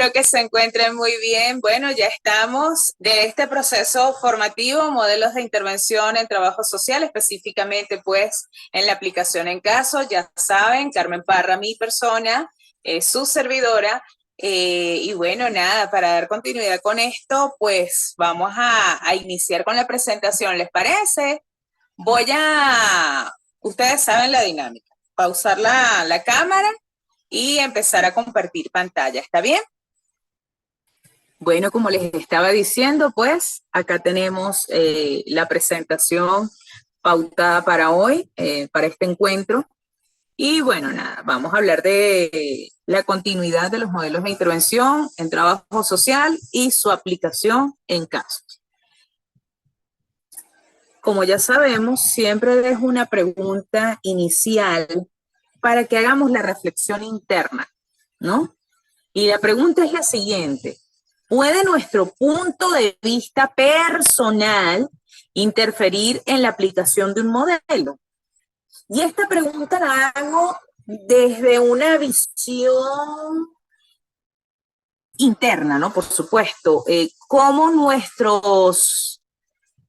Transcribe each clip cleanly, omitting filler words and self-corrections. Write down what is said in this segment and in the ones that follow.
Espero que se encuentren muy bien. Bueno, ya estamos de este proceso formativo, modelos de intervención en trabajo social, específicamente pues en la aplicación en caso. Ya saben, Carmen Parra, mi persona, su servidora. Y bueno, nada, para dar continuidad con esto, pues vamos a iniciar con la presentación, ¿les parece? Ustedes saben la dinámica, pausar la cámara y empezar a compartir pantalla, ¿está bien? Bueno, como les estaba diciendo, pues acá tenemos la presentación pautada para hoy, para este encuentro. Y bueno, nada, vamos a hablar de la continuidad de los modelos de intervención en trabajo social y su aplicación en casos. Como ya sabemos, siempre dejo una pregunta inicial para que hagamos la reflexión interna, ¿no? Y la pregunta es la siguiente: ¿puede nuestro punto de vista personal interferir en la aplicación de un modelo? Y esta pregunta la hago desde una visión interna, ¿no? Por supuesto, cómo nuestros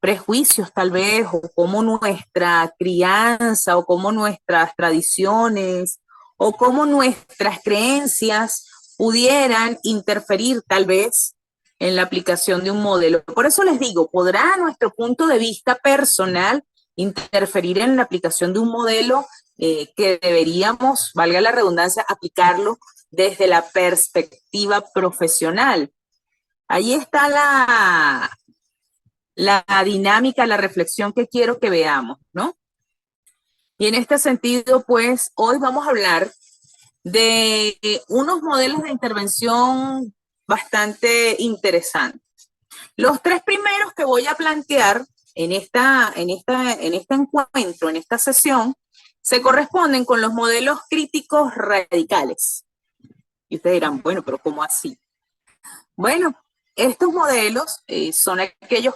prejuicios tal vez, o cómo nuestra crianza, o cómo nuestras tradiciones, o cómo nuestras creencias pudieran interferir tal vez en la aplicación de un modelo. Por eso les digo, ¿podrá nuestro punto de vista personal interferir en la aplicación de un modelo que deberíamos, valga la redundancia, aplicarlo desde la perspectiva profesional? Ahí está la dinámica, la reflexión que quiero que veamos, ¿no? Y en este sentido, pues, hoy vamos a hablar de unos modelos de intervención bastante interesantes. Los tres primeros que voy a plantear en este encuentro, en esta sesión, se corresponden con los modelos críticos radicales. Y ustedes dirán, bueno, pero ¿cómo así? Bueno, estos modelos son aquellos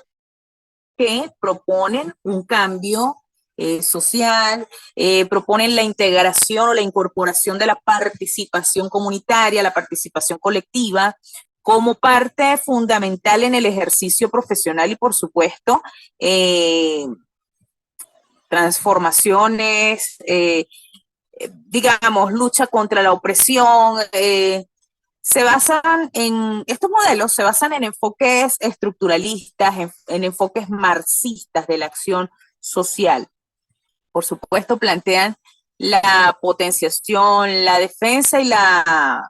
que proponen un cambio social, proponen la integración o la incorporación de la participación comunitaria, la participación colectiva, como parte fundamental en el ejercicio profesional y, por supuesto, transformaciones, digamos, lucha contra la opresión. Estos modelos se basan en enfoques estructuralistas, en enfoques marxistas de la acción social. Por supuesto, plantean la potenciación, la defensa y la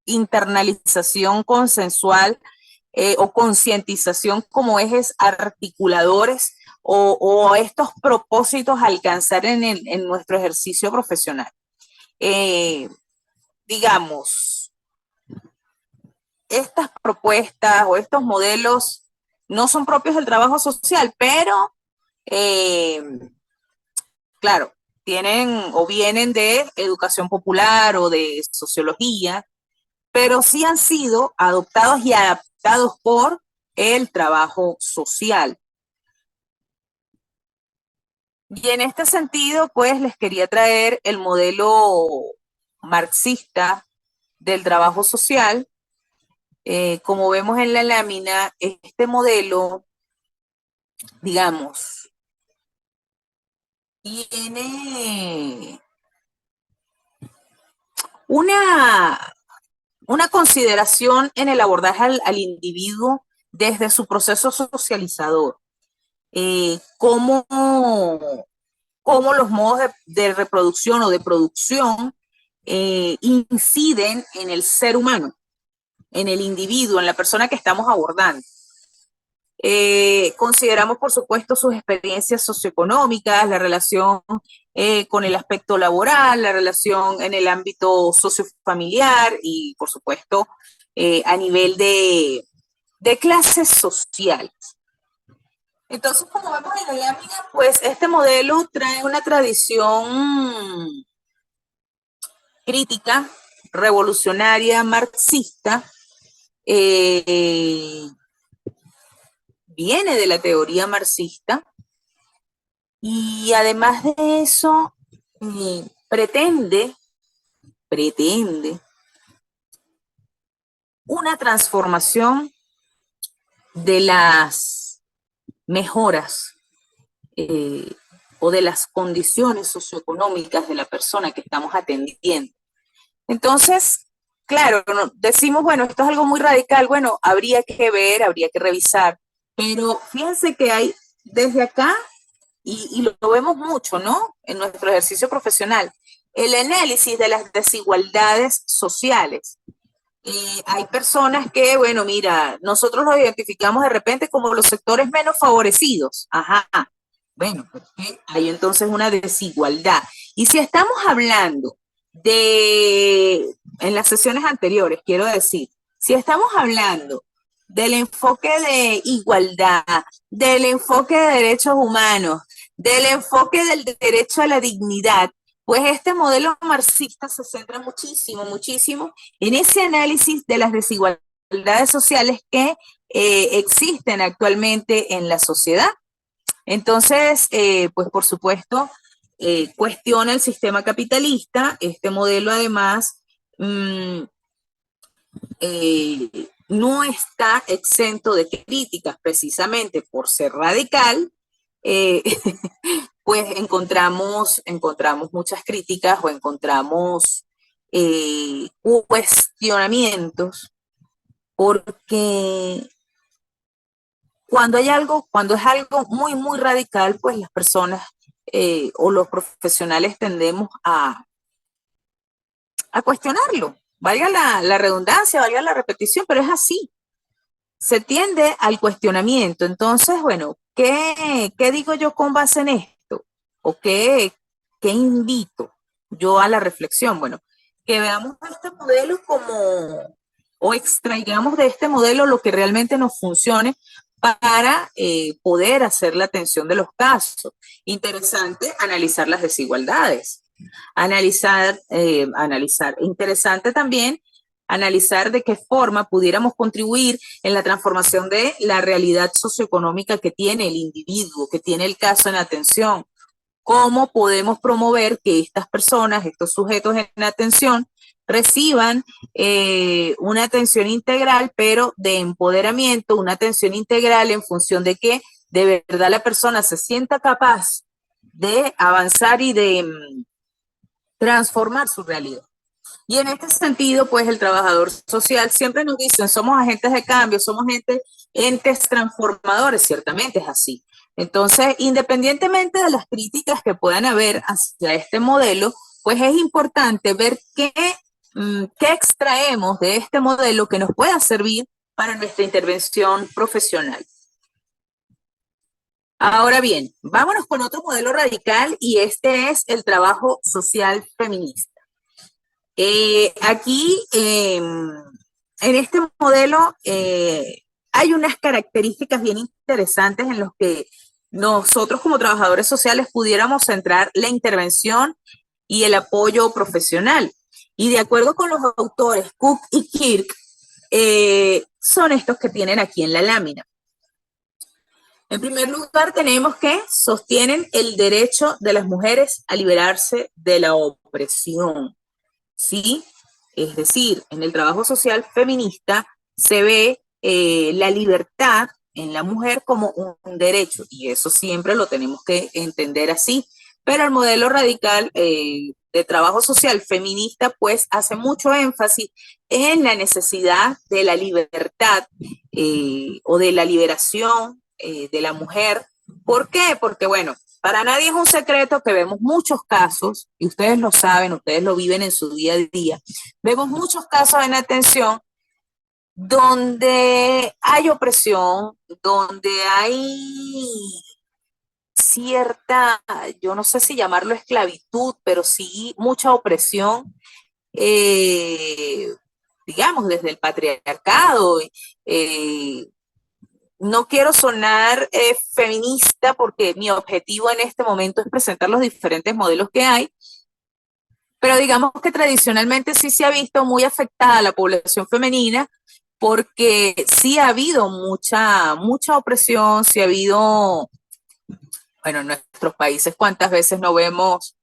internalización consensual o concientización como ejes articuladores o estos propósitos a alcanzar en nuestro ejercicio profesional. Digamos, estas propuestas o estos modelos no son propios del trabajo social, pero claro, tienen o vienen de educación popular o de sociología, pero sí han sido adoptados y adaptados por el trabajo social. Y en este sentido, pues les quería traer el modelo marxista del trabajo social. Como vemos en la lámina, este modelo, digamos, tiene una, una consideración en el abordaje al individuo desde su proceso socializador. Cómo, cómo los modos de reproducción o de producción inciden en el ser humano, en el individuo, en la persona que estamos abordando. Consideramos, por supuesto, sus experiencias socioeconómicas, la relación con el aspecto laboral, la relación en el ámbito sociofamiliar y, por supuesto, a nivel de clases sociales. Entonces, como vemos en la lámina, pues este modelo trae una tradición crítica, revolucionaria, marxista, eh, viene de la teoría marxista y además de eso pretende una transformación de las mejoras o de las condiciones socioeconómicas de la persona que estamos atendiendo. Entonces, claro, decimos, bueno, esto es algo muy radical, bueno, habría que ver, habría que revisar, pero fíjense que hay desde acá, y lo vemos mucho, ¿no? En nuestro ejercicio profesional, el análisis de las desigualdades sociales. Hay personas que, bueno, mira, nosotros los identificamos de repente como los sectores menos favorecidos. Ajá. Bueno, porque hay entonces una desigualdad. Y si estamos hablando en las sesiones anteriores, quiero decir, si estamos hablando del enfoque de igualdad, del enfoque de derechos humanos, del enfoque del derecho a la dignidad, pues este modelo marxista se centra muchísimo, muchísimo en ese análisis de las desigualdades sociales que existen actualmente en la sociedad. Entonces, pues por supuesto, cuestiona el sistema capitalista. Este modelo además no está exento de críticas precisamente por ser radical. Pues encontramos muchas críticas o encontramos cuestionamientos, porque cuando es algo muy, muy radical, pues las personas o los profesionales tendemos a cuestionarlo. Valga la redundancia, valga la repetición, pero es así. Se tiende al cuestionamiento. Entonces, bueno, ¿qué digo yo con base en esto? ¿O qué invito yo a la reflexión? Bueno, que veamos este modelo o extraigamos de este modelo lo que realmente nos funcione para poder hacer la atención de los casos. Interesante analizar las desigualdades, analizar. Interesante también analizar de qué forma pudiéramos contribuir en la transformación de la realidad socioeconómica que tiene el individuo, que tiene el caso en atención. ¿Cómo podemos promover que estas personas, estos sujetos en atención, reciban una atención integral, pero de empoderamiento, una atención integral en función de que de verdad la persona se sienta capaz de avanzar y de transformar su realidad? Y en este sentido, pues el trabajador social siempre nos dicen, somos agentes de cambio, somos entes transformadores, ciertamente es así. Entonces, independientemente de las críticas que puedan haber hacia este modelo, pues es importante ver qué extraemos de este modelo que nos pueda servir para nuestra intervención profesional. Ahora bien, vámonos con otro modelo radical y este es el trabajo social feminista. Aquí, en este modelo, hay unas características bien interesantes en los que nosotros como trabajadores sociales pudiéramos centrar la intervención y el apoyo profesional. Y de acuerdo con los autores Cook y Kirk, son estos que tienen aquí en la lámina. En primer lugar, tenemos que sostienen el derecho de las mujeres a liberarse de la opresión. ¿Sí? Es decir, en el trabajo social feminista se ve la libertad en la mujer como un derecho, y eso siempre lo tenemos que entender así. Pero el modelo radical de trabajo social feminista pues hace mucho énfasis en la necesidad de la libertad o de la liberación de la mujer. ¿Por qué? Porque bueno, para nadie es un secreto que vemos muchos casos, y ustedes lo saben, ustedes lo viven en su día a día, vemos muchos casos en atención donde hay opresión, donde hay cierta, yo no sé si llamarlo esclavitud, pero sí mucha opresión, eh, digamos, desde el patriarcado. Eh, no quiero sonar feminista porque mi objetivo en este momento es presentar los diferentes modelos que hay, pero digamos que tradicionalmente sí se ha visto muy afectada la población femenina porque sí ha habido mucha opresión, sí ha habido, bueno, en nuestros países cuántas veces no vemos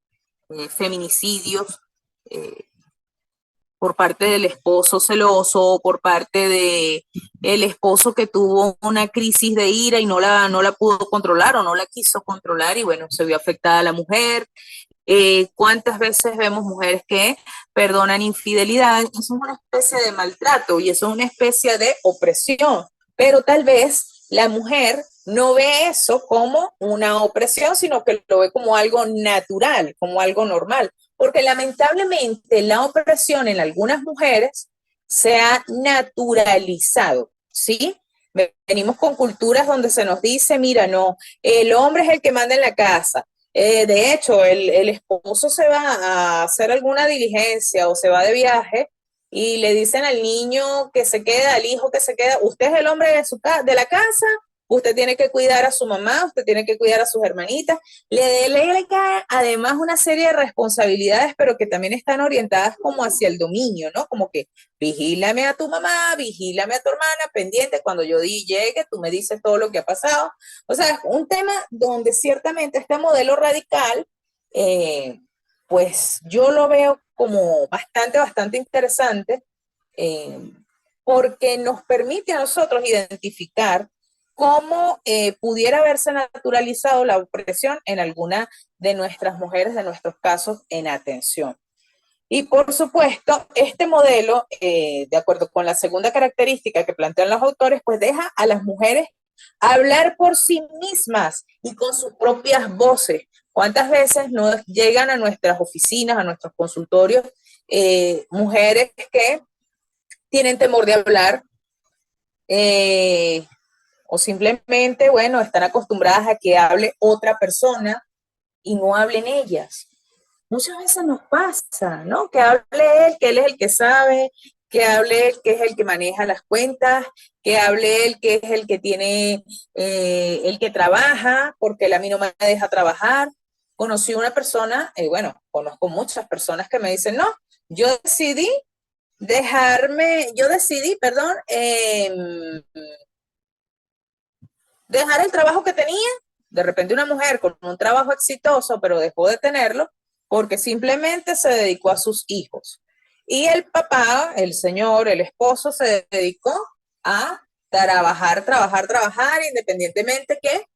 feminicidios, eh, por parte del esposo celoso, por parte de el esposo que tuvo una crisis de ira y no la pudo controlar o no la quiso controlar y bueno, se vio afectada la mujer. ¿Cuántas veces vemos mujeres que perdonan infidelidad? Eso es una especie de maltrato y eso es una especie de opresión, pero tal vez la mujer no ve eso como una opresión, sino que lo ve como algo natural, como algo normal, porque lamentablemente la opresión en algunas mujeres se ha naturalizado, ¿sí? Venimos con culturas donde se nos dice, mira, no, el hombre es el que manda en la casa. De hecho, el esposo se va a hacer alguna diligencia o se va de viaje y le dicen al niño que se queda, al hijo que se queda, usted es el hombre de la casa, usted tiene que cuidar a su mamá, usted tiene que cuidar a sus hermanitas, le delega además una serie de responsabilidades, pero que también están orientadas como hacia el dominio, ¿no? Como que vigílame a tu mamá, vigílame a tu hermana, pendiente, cuando yo llegue, tú me dices todo lo que ha pasado. O sea, es un tema donde ciertamente este modelo radical, eh, pues yo lo veo como bastante interesante, eh, porque nos permite a nosotros identificar cómo pudiera haberse naturalizado la opresión en alguna de nuestras mujeres, de nuestros casos en atención. Y por supuesto, este modelo, de acuerdo con la segunda característica que plantean los autores, pues deja a las mujeres hablar por sí mismas y con sus propias voces. ¿Cuántas veces nos llegan a nuestras oficinas, a nuestros consultorios, mujeres que tienen temor de hablar, eh, o simplemente, bueno, están acostumbradas a que hable otra persona y no hablen ellas? Muchas veces nos pasa, ¿no? Que hable él, que él es el que sabe, que hable él, que es el que maneja las cuentas, que hable él, que es el que tiene, el que trabaja, porque él a mí no me deja trabajar. Conocí una persona, bueno, conozco muchas personas que me dicen, no, yo perdón, dejar el trabajo que tenía. De repente una mujer con un trabajo exitoso, pero dejó de tenerlo porque simplemente se dedicó a sus hijos. Y el papá, el señor, el esposo, se dedicó a trabajar, independientemente que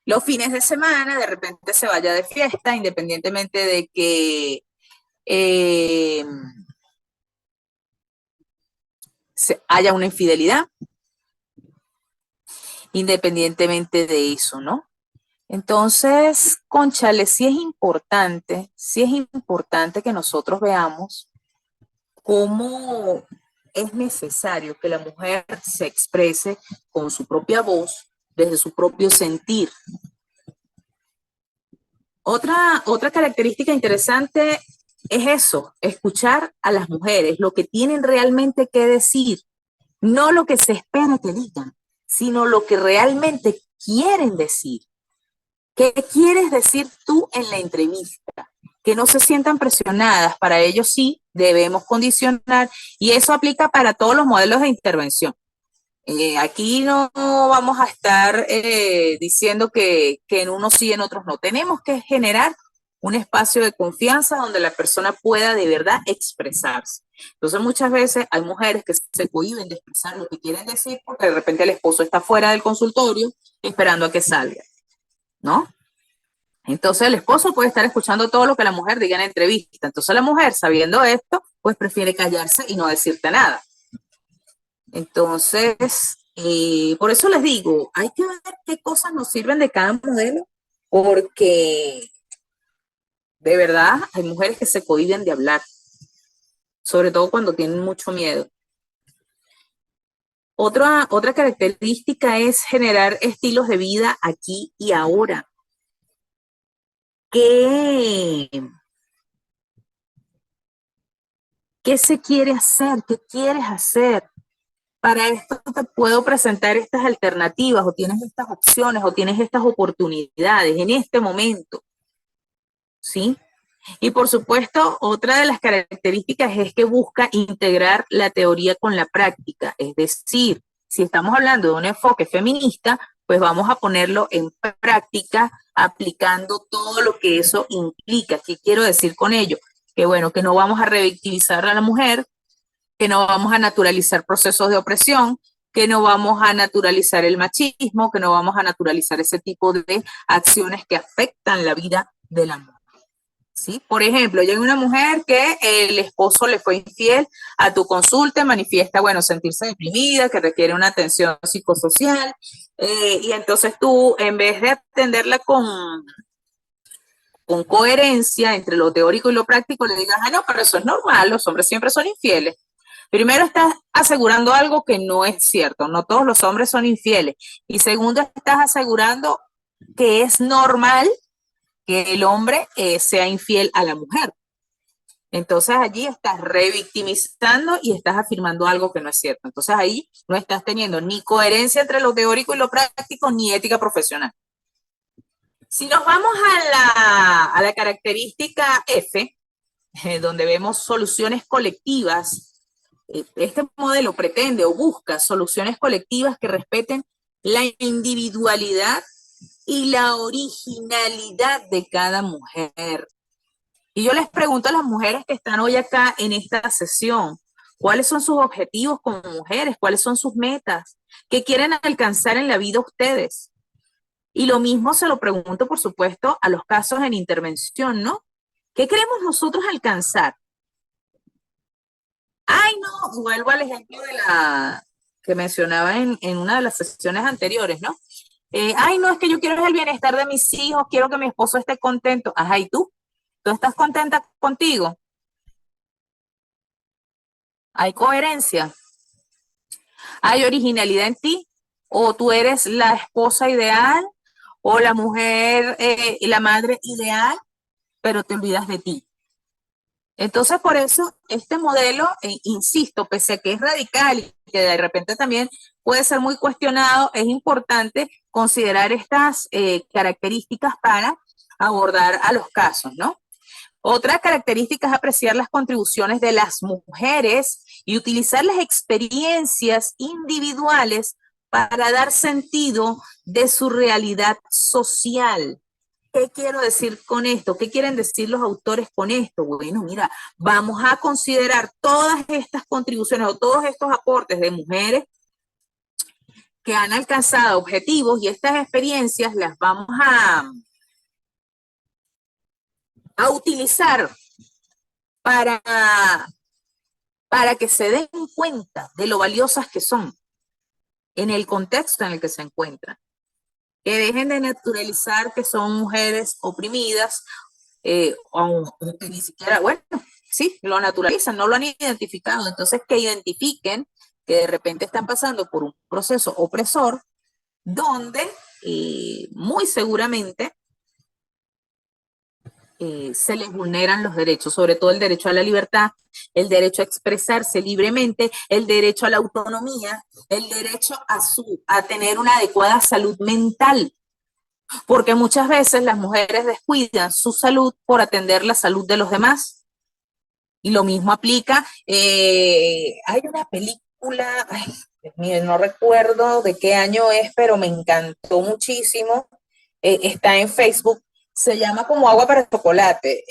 los fines de semana de repente se vaya de fiesta, independientemente de que eh, haya una infidelidad, independientemente de eso, ¿no? Entonces, cónchale, sí es importante que nosotros veamos cómo es necesario que la mujer se exprese con su propia voz, desde su propio sentir. Otra característica interesante es eso, escuchar a las mujeres, lo que tienen realmente que decir, no lo que se espera que digan, sino lo que realmente quieren decir. ¿Qué quieres decir tú en la entrevista? Que no se sientan presionadas. Para ello sí debemos condicionar y eso aplica para todos los modelos de intervención. Aquí no vamos a estar diciendo que en unos sí, en otros no. Tenemos que generar un espacio de confianza donde la persona pueda de verdad expresarse. Entonces muchas veces hay mujeres que se cohíben de expresar lo que quieren decir porque de repente el esposo está fuera del consultorio esperando a que salga, ¿no? Entonces el esposo puede estar escuchando todo lo que la mujer diga en la entrevista. Entonces la mujer, sabiendo esto, pues prefiere callarse y no decirte nada. Entonces, por eso les digo, hay que ver qué cosas nos sirven de cada modelo, porque de verdad hay mujeres que se cohíben de hablar, sobre todo cuando tienen mucho miedo. Otra característica es generar estilos de vida aquí y ahora. ¿Qué se quiere hacer? ¿Qué quieres hacer? Para esto te puedo presentar estas alternativas o tienes estas opciones o tienes estas oportunidades en este momento, ¿sí? Y por supuesto, otra de las características es que busca integrar la teoría con la práctica, es decir, si estamos hablando de un enfoque feminista, pues vamos a ponerlo en práctica aplicando todo lo que eso implica. ¿Qué quiero decir con ello? Que bueno, que no vamos a revictimizar a la mujer, que no vamos a naturalizar procesos de opresión, que no vamos a naturalizar el machismo, que no vamos a naturalizar ese tipo de acciones que afectan la vida de la mujer. ¿Sí? Por ejemplo, llega una mujer que el esposo le fue infiel a tu consulta, manifiesta, bueno, sentirse deprimida, que requiere una atención psicosocial, y entonces tú, en vez de atenderla con coherencia entre lo teórico y lo práctico, le digas, ah, no, pero eso es normal, los hombres siempre son infieles. Primero, estás asegurando algo que no es cierto, no todos los hombres son infieles. Y segundo, estás asegurando que es normal que el hombre sea infiel a la mujer. Entonces allí estás revictimizando y estás afirmando algo que no es cierto. Entonces ahí no estás teniendo ni coherencia entre lo teórico y lo práctico, ni ética profesional. Si nos vamos a la característica F, donde vemos soluciones colectivas, este modelo pretende o busca soluciones colectivas que respeten la individualidad y la originalidad de cada mujer. Y yo les pregunto a las mujeres que están hoy acá en esta sesión, ¿cuáles son sus objetivos como mujeres? ¿Cuáles son sus metas? ¿Qué quieren alcanzar en la vida ustedes? Y lo mismo se lo pregunto, por supuesto, a los casos en intervención, ¿no? ¿Qué queremos nosotros alcanzar? Ay, no, vuelvo al ejemplo de la que mencionaba en una de las sesiones anteriores, ¿no? Ay, no, es que yo quiero el bienestar de mis hijos, quiero que mi esposo esté contento. Ajá, ¿y tú? ¿Tú estás contenta contigo? ¿Hay coherencia? ¿Hay originalidad en ti? ¿O tú eres la esposa ideal o la mujer, la madre ideal, pero te olvidas de ti? Entonces, por eso, este modelo, insisto, pese a que es radical y que de repente también puede ser muy cuestionado, es importante considerar estas características para abordar a los casos, ¿no? Otra característica es apreciar las contribuciones de las mujeres y utilizar las experiencias individuales para dar sentido de su realidad social. ¿Qué quiero decir con esto? ¿Qué quieren decir los autores con esto? Bueno, mira, vamos a considerar todas estas contribuciones o todos estos aportes de mujeres que han alcanzado objetivos y estas experiencias las vamos a utilizar para, para que se den cuenta de lo valiosas que son en el contexto en el que se encuentran. Que dejen de naturalizar que son mujeres oprimidas, aunque ni siquiera, bueno, sí, lo naturalizan, no lo han identificado. Entonces, que identifiquen que de repente están pasando por un proceso opresor donde muy seguramente se les vulneran los derechos, sobre todo el derecho a la libertad, el derecho a expresarse libremente, el derecho a la autonomía, el derecho a tener una adecuada salud mental, porque muchas veces las mujeres descuidan su salud por atender la salud de los demás. Y lo mismo aplica, hay una película, ay, miren, no recuerdo de qué año es, pero me encantó muchísimo, está en Facebook, se llama Como agua para chocolate.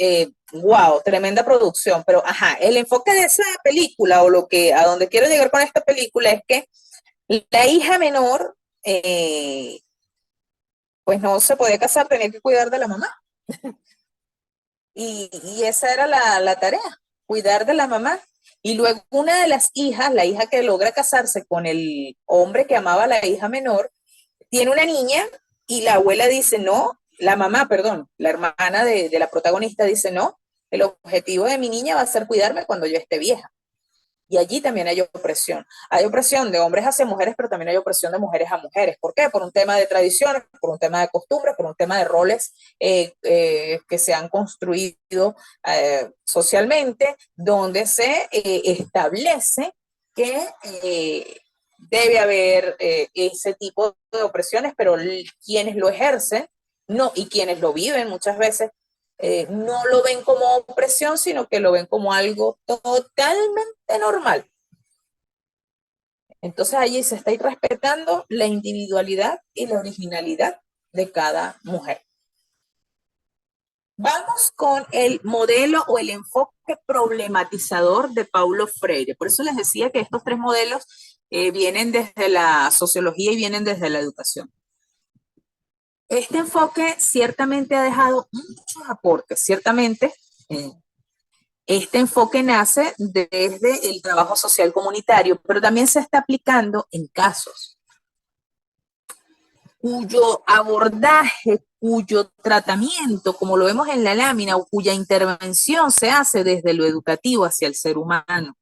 Wow, tremenda producción. Pero ajá, el enfoque de esa película o lo que a donde quiero llegar con esta película es que la hija menor, pues no se podía casar, tenía que cuidar de la mamá. Y esa era la tarea, cuidar de la mamá. Y luego una de las hijas, la hija que logra casarse con el hombre que amaba a la hija menor, tiene una niña y la abuela dice, no, la mamá, perdón, la hermana de la protagonista dice, no, el objetivo de mi niña va a ser cuidarme cuando yo esté vieja. Y allí también hay opresión. Hay opresión de hombres hacia mujeres, pero también hay opresión de mujeres a mujeres. ¿Por qué? Por un tema de tradiciones, por un tema de costumbres, por un tema de roles que se han construido socialmente, donde se establece que debe haber ese tipo de opresiones, pero quienes lo ejercen no, y quienes lo viven muchas veces no lo ven como opresión, sino que lo ven como algo totalmente normal. Entonces allí se está respetando la individualidad y la originalidad de cada mujer. Vamos con el modelo o el enfoque problematizador de Paulo Freire. Por eso les decía que estos tres modelos vienen desde la sociología y vienen desde la educación. Este enfoque ciertamente ha dejado muchos aportes, ciertamente. Este enfoque nace desde el trabajo social comunitario, pero también se está aplicando en casos cuyo abordaje, cuyo tratamiento, como lo vemos en la lámina, o cuya intervención se hace desde lo educativo hacia el ser humano.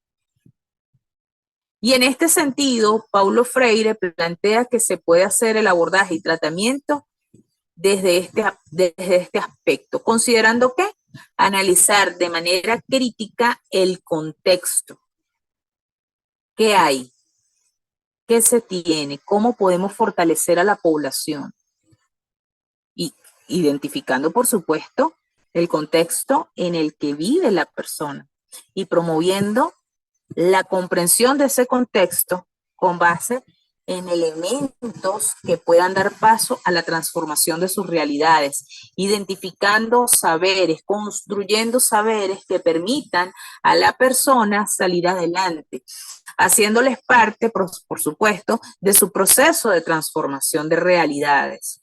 Y en este sentido, Paulo Freire plantea que se puede hacer el abordaje y tratamiento desde este aspecto, considerando que analizar de manera crítica el contexto. ¿Qué hay? ¿Qué se tiene? ¿Cómo podemos fortalecer a la población? Y identificando, por supuesto, el contexto en el que vive la persona y promoviendo la comprensión de ese contexto con base en elementos que puedan dar paso a la transformación de sus realidades, identificando saberes, construyendo saberes que permitan a la persona salir adelante, haciéndoles parte, por supuesto, de su proceso de transformación de realidades.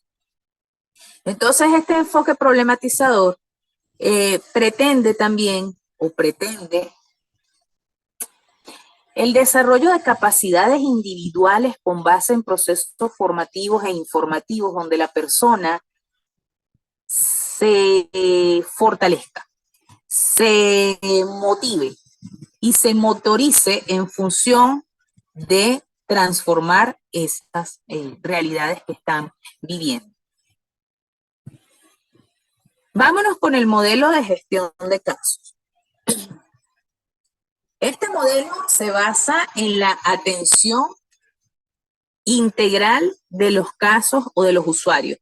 Entonces, este enfoque problematizador pretende también, o pretende, el desarrollo de capacidades individuales con base en procesos formativos e informativos donde la persona se fortalezca, se motive y se motorice en función de transformar estas realidades que están viviendo. Vámonos con el modelo de gestión de casos. Este modelo se basa en la atención integral de los casos o de los usuarios,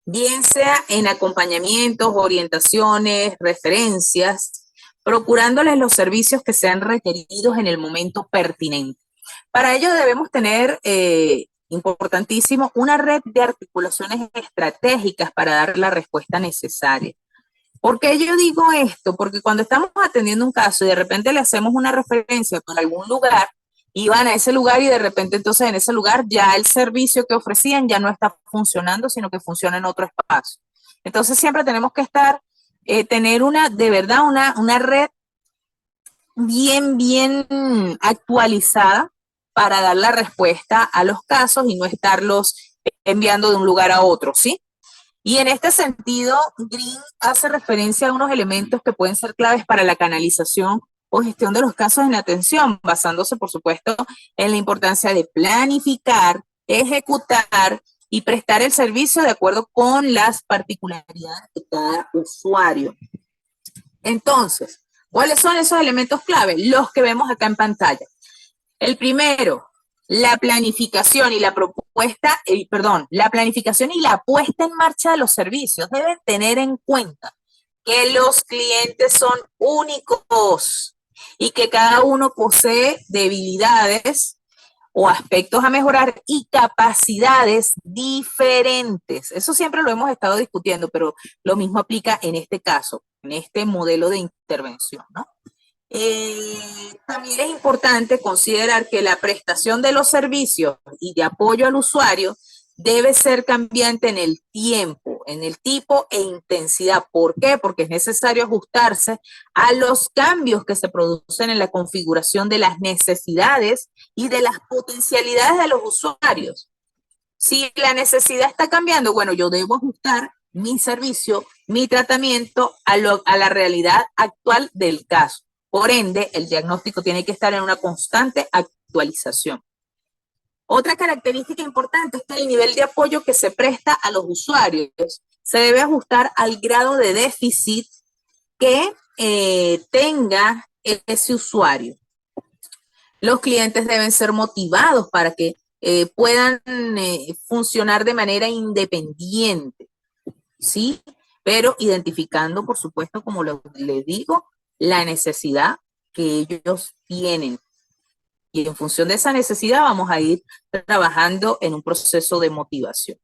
bien sea en acompañamientos, orientaciones, referencias, procurándoles los servicios que sean requeridos en el momento pertinente. Para ello debemos tener, importantísimo, una red de articulaciones estratégicas para dar la respuesta necesaria. ¿Por qué yo digo esto? Porque cuando estamos atendiendo un caso y de repente le hacemos una referencia para algún lugar y van a ese lugar y de repente entonces en ese lugar ya el servicio que ofrecían ya no está funcionando, sino que funciona en otro espacio. Entonces siempre tenemos que tener de verdad una red bien actualizada para dar la respuesta a los casos y no estarlos enviando de un lugar a otro, ¿sí? Y en este sentido, Green hace referencia a unos elementos que pueden ser claves para la canalización o gestión de los casos en atención, basándose, por supuesto, en la importancia de planificar, ejecutar y prestar el servicio de acuerdo con las particularidades de cada usuario. Entonces, ¿cuáles son esos elementos clave? Los que vemos acá en pantalla. El primero, la planificación y la planificación y la puesta en marcha de los servicios. Deben tener en cuenta que los clientes son únicos y que cada uno posee debilidades o aspectos a mejorar y capacidades diferentes. Eso siempre lo hemos estado discutiendo, pero lo mismo aplica en este caso, en este modelo de intervención, ¿no? También es importante considerar que la prestación de los servicios y de apoyo al usuario debe ser cambiante en el tiempo, en el tipo e intensidad. ¿Por qué? Porque es necesario ajustarse a los cambios que se producen en la configuración de las necesidades y de las potencialidades de los usuarios. Si la necesidad está cambiando, bueno, yo debo ajustar mi servicio, mi tratamiento a la realidad actual del caso. Por ende, el diagnóstico tiene que estar en una constante actualización. Otra característica importante es que el nivel de apoyo que se presta a los usuarios se debe ajustar al grado de déficit que tenga ese usuario. Los clientes deben ser motivados para que puedan funcionar de manera independiente, ¿sí? Pero identificando, por supuesto, como les digo, la necesidad que ellos tienen. Y en función de esa necesidad vamos a ir trabajando en un proceso de motivación.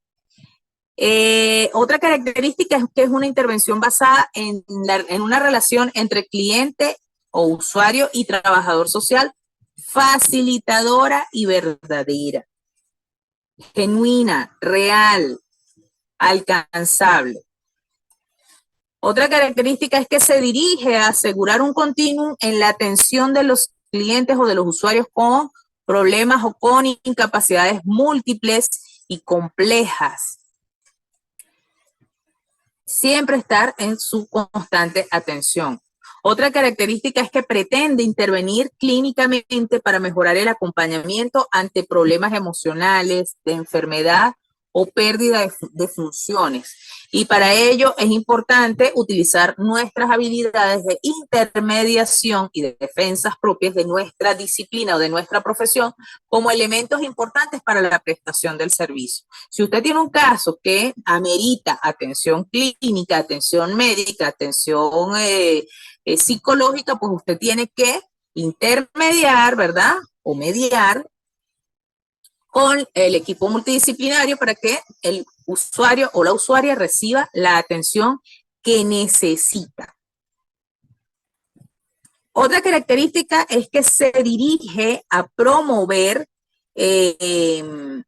Otra característica es que es una intervención basada en una relación entre cliente o usuario y trabajador social, facilitadora y verdadera, genuina, real, alcanzable. Otra característica es que se dirige a asegurar un continuum en la atención de los clientes o de los usuarios con problemas o con incapacidades múltiples y complejas. Siempre estar en su constante atención. Otra característica es que pretende intervenir clínicamente para mejorar el acompañamiento ante problemas emocionales, de enfermedad o pérdida de funciones. Y para ello es importante utilizar nuestras habilidades de intermediación y de defensas propias de nuestra disciplina o de nuestra profesión como elementos importantes para la prestación del servicio. Si usted tiene un caso que amerita atención clínica, atención médica, atención psicológica, pues usted tiene que intermediar, ¿verdad? O mediar con el equipo multidisciplinario para que el usuario o la usuaria reciba la atención que necesita. Otra característica es que se dirige a promover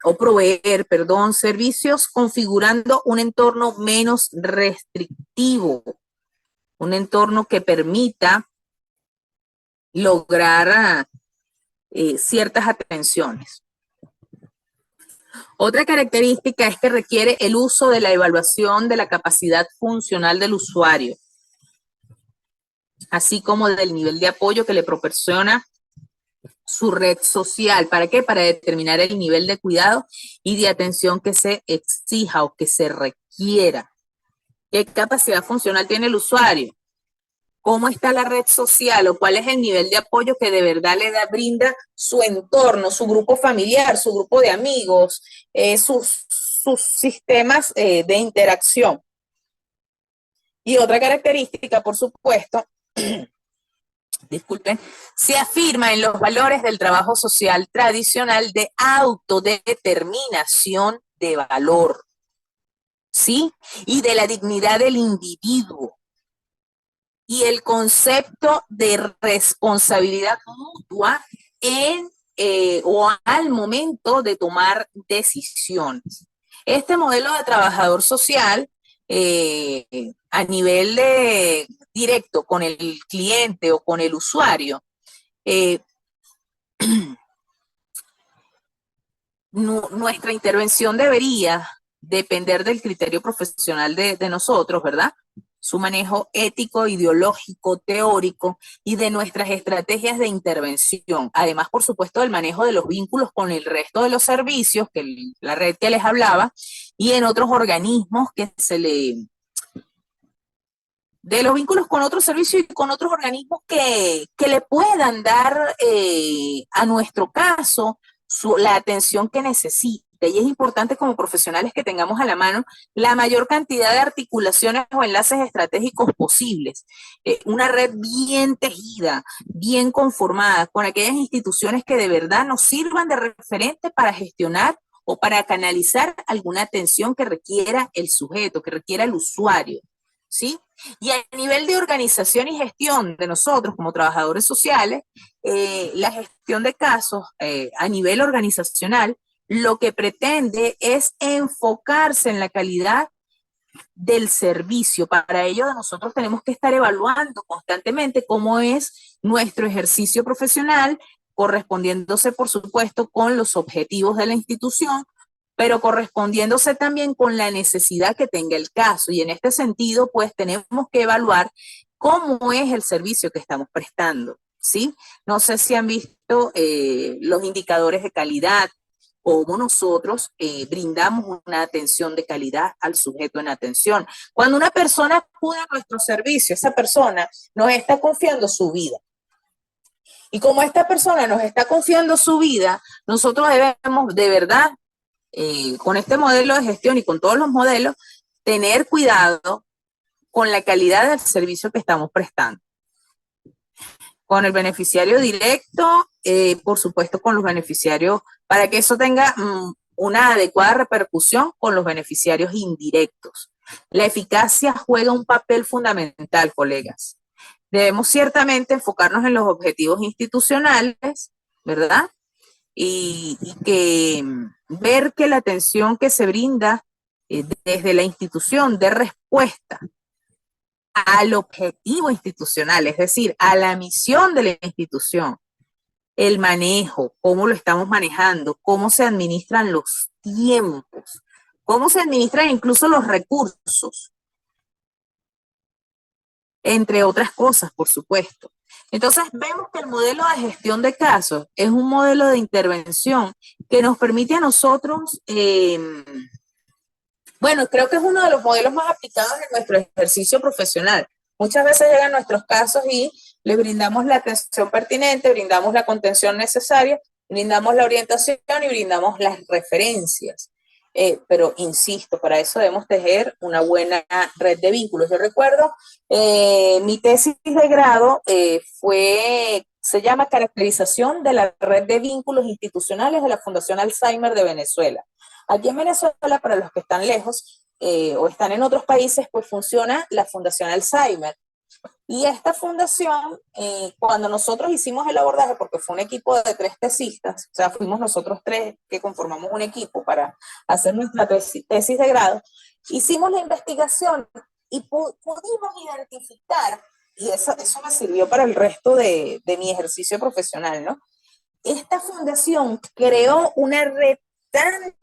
o proveer, perdón, servicios configurando un entorno menos restrictivo, un entorno que permita lograr ciertas atenciones. Otra característica es que requiere el uso de la evaluación de la capacidad funcional del usuario, así como del nivel de apoyo que le proporciona su red social. ¿Para qué? Para determinar el nivel de cuidado y de atención que se exija o que se requiera. ¿Qué capacidad funcional tiene el usuario? ¿Cómo está la red social o cuál es el nivel de apoyo que de verdad brinda su entorno, su grupo familiar, su grupo de amigos, sus sistemas de interacción? Y otra característica, por supuesto, disculpen, se afirma en los valores del trabajo social tradicional de autodeterminación de valor, ¿sí? Y de la dignidad del individuo. Y el concepto de responsabilidad mutua o al momento de tomar decisiones. Este modelo de trabajador social a nivel directo con el cliente o con el usuario, nuestra intervención debería depender del criterio profesional de nosotros, ¿verdad? Su manejo ético, ideológico, teórico y de nuestras estrategias de intervención. Además, por supuesto, del manejo de los vínculos con el resto de los servicios, la red que les hablaba, y en otros organismos de los vínculos con otros servicios y con otros organismos que le puedan dar a nuestro caso la atención que necesita. Y es importante como profesionales que tengamos a la mano la mayor cantidad de articulaciones o enlaces estratégicos posibles. Una red bien tejida, bien conformada, con aquellas instituciones que de verdad nos sirvan de referente para gestionar o para canalizar alguna atención que requiera el sujeto, que requiera el usuario, ¿sí? Y a nivel de organización y gestión de nosotros como trabajadores sociales, la gestión de casos a nivel organizacional lo que pretende es enfocarse en la calidad del servicio. Para ello nosotros tenemos que estar evaluando constantemente cómo es nuestro ejercicio profesional, correspondiéndose, por supuesto, con los objetivos de la institución, pero correspondiéndose también con la necesidad que tenga el caso. Y en este sentido, pues tenemos que evaluar cómo es el servicio que estamos prestando, ¿sí? No sé si han visto los indicadores de calidad, cómo nosotros brindamos una atención de calidad al sujeto en atención. Cuando una persona acude a nuestro servicio, esa persona nos está confiando su vida. Y como esta persona nos está confiando su vida, nosotros debemos de verdad, con este modelo de gestión y con todos los modelos, tener cuidado con la calidad del servicio que estamos prestando. con el beneficiario directo, por supuesto con los beneficiarios, para que eso tenga una adecuada repercusión con los beneficiarios indirectos. La eficacia juega un papel fundamental, colegas. Debemos ciertamente enfocarnos en los objetivos institucionales, ¿verdad? Y que ver que la atención que se brinda desde la institución dé respuesta al objetivo institucional, es decir, a la misión de la institución, el manejo, cómo lo estamos manejando, cómo se administran los tiempos, cómo se administran incluso los recursos, entre otras cosas, por supuesto. Entonces, vemos que el modelo de gestión de casos es un modelo de intervención que nos permite a nosotros, bueno, creo que es uno de los modelos más aplicados en nuestro ejercicio profesional. Muchas veces llegan nuestros casos y les brindamos la atención pertinente, brindamos la contención necesaria, brindamos la orientación y brindamos las referencias. Pero insisto, para eso debemos tejer una buena red de vínculos. Yo recuerdo, mi tesis de grado se llama Caracterización de la red de vínculos institucionales de la Fundación Alzheimer de Venezuela. Aquí en Venezuela, para los que están lejos o están en otros países, pues funciona la Fundación Alzheimer. Y esta fundación, cuando nosotros hicimos el abordaje, porque fue un equipo de 3 tesistas, o sea, fuimos nosotros 3 que conformamos un equipo para hacer nuestra tesis de grado, hicimos la investigación y pudimos identificar, y eso me sirvió para el resto de mi ejercicio profesional, ¿no? Esta fundación creó una red tan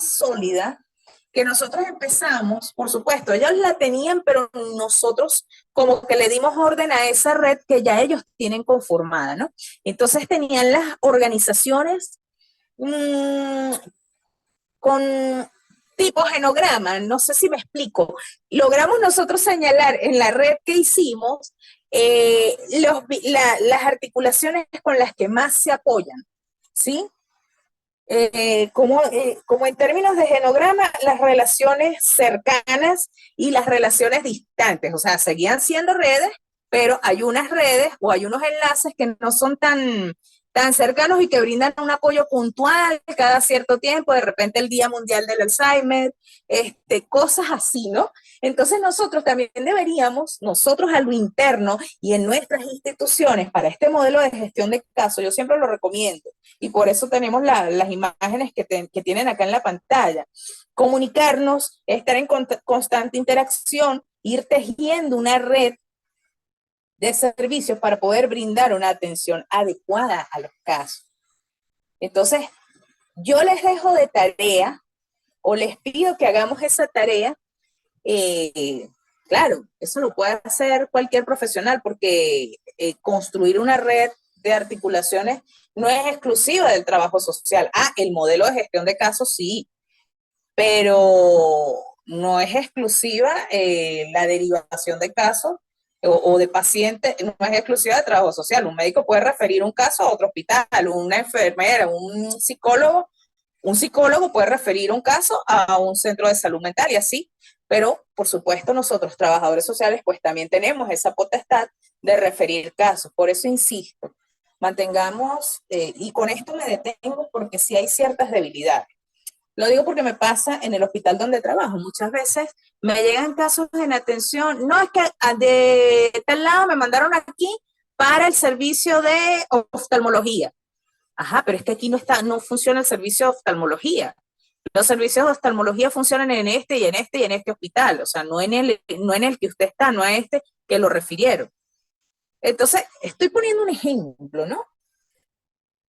sólida que nosotros empezamos, por supuesto, ellos la tenían, pero nosotros como que le dimos orden a esa red que ya ellos tienen conformada, ¿no? Entonces tenían las organizaciones con tipo genograma, no sé si me explico. Logramos nosotros señalar en la red que hicimos las articulaciones con las que más se apoyan, ¿sí? Como en términos de genograma, las relaciones cercanas y las relaciones distantes, o sea, seguían siendo redes, pero hay unas redes o hay unos enlaces que no son tan cercanos y que brindan un apoyo puntual cada cierto tiempo, de repente el Día Mundial del Alzheimer, cosas así, ¿no? Entonces nosotros también deberíamos, nosotros a lo interno y en nuestras instituciones, para este modelo de gestión de casos, yo siempre lo recomiendo, y por eso tenemos las imágenes que tienen acá en la pantalla, comunicarnos, estar en constante interacción, ir tejiendo una red de servicios para poder brindar una atención adecuada a los casos. Entonces, yo les dejo de tarea o les pido que hagamos esa tarea. Claro, eso lo puede hacer cualquier profesional porque construir una red de articulaciones no es exclusiva del trabajo social. El modelo de gestión de casos sí, pero no es exclusiva la derivación de casos o de pacientes, no es exclusiva de trabajo social. Un médico puede referir un caso a otro hospital, una enfermera, un psicólogo puede referir un caso a un centro de salud mental y así, pero por supuesto nosotros, trabajadores sociales, pues también tenemos esa potestad de referir casos. Por eso insisto, mantengamos, y con esto me detengo porque sí hay ciertas debilidades. Lo digo porque me pasa en el hospital donde trabajo. Muchas veces me llegan casos en atención, no es que de tal lado me mandaron aquí para el servicio de oftalmología. Ajá, pero es que aquí no funciona el servicio de oftalmología. Los servicios de oftalmología funcionan en este y en este y en este hospital, o sea, no en el que usted está, no a este que lo refirieron. Entonces, estoy poniendo un ejemplo, ¿no?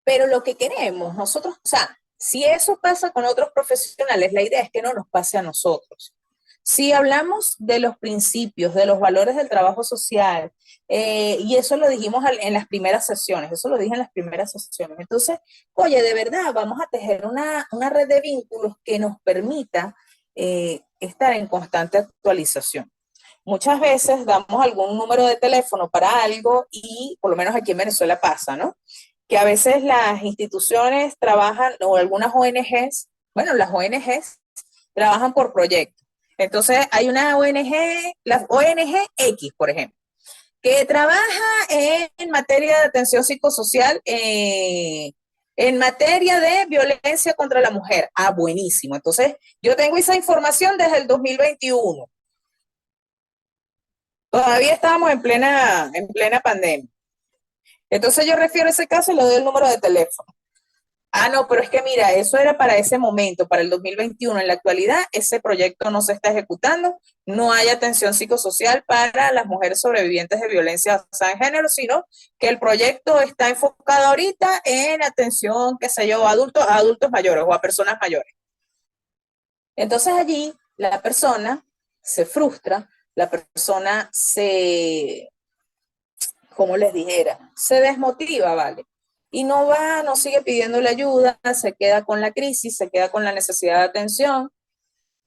Pero lo que queremos nosotros, o sea, si eso pasa con otros profesionales, la idea es que no nos pase a nosotros. Si hablamos de los principios, de los valores del trabajo social, y eso lo dijimos en las primeras sesiones, eso lo dije en las primeras sesiones. Entonces, oye, de verdad, vamos a tejer una red de vínculos que nos permita estar en constante actualización. Muchas veces damos algún número de teléfono para algo y por lo menos aquí en Venezuela pasa, ¿no? Que a veces las instituciones trabajan, o algunas ONGs, bueno, las ONGs trabajan por proyectos. Entonces hay una ONG, la ONG X, por ejemplo, que trabaja en materia de atención psicosocial, en materia de violencia contra la mujer. Ah, buenísimo. Entonces, yo tengo esa información desde el 2021. Todavía estábamos en plena pandemia. Entonces yo refiero a ese caso y le doy el número de teléfono. Ah, no, pero es que mira, eso era para ese momento, para el 2021. En la actualidad, ese proyecto no se está ejecutando. No hay atención psicosocial para las mujeres sobrevivientes de violencia basada en género, sino que el proyecto está enfocado ahorita en atención, qué sé yo, a adultos mayores o a personas mayores. Entonces allí la persona se frustra, la persona se, como les dijera, se desmotiva, ¿vale? Y no va, no sigue pidiéndole ayuda, se queda con la crisis, se queda con la necesidad de atención.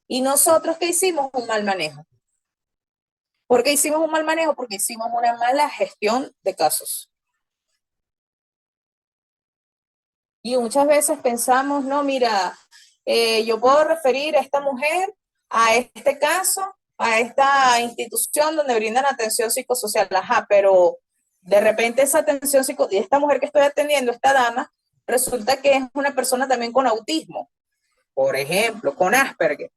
¿Y nosotros qué hicimos? Un mal manejo. ¿Por qué hicimos un mal manejo? Porque hicimos una mala gestión de casos. Y muchas veces pensamos, no, mira, yo puedo referir a esta mujer a este caso, a esta institución donde brindan atención psicosocial. Ajá, pero de repente esa atención psicosocial, y esta mujer que estoy atendiendo, esta dama, resulta que es una persona también con autismo, por ejemplo, con Asperger.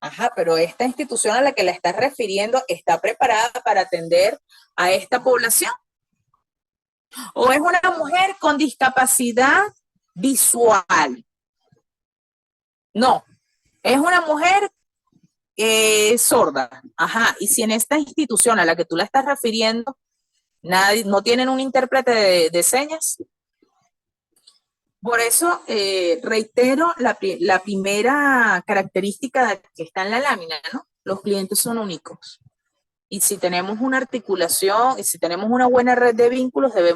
Ajá, pero esta institución a la que la estás refiriendo está preparada para atender a esta población. O es una mujer con discapacidad visual. No, es una mujer sorda. Ajá, y si en esta institución a la que tú la estás refiriendo, nadie, no tienen un intérprete de señas. Por eso reitero la primera característica que está en la lámina, ¿no? Los clientes son únicos. Y si tenemos una articulación y si tenemos una buena red de vínculos, de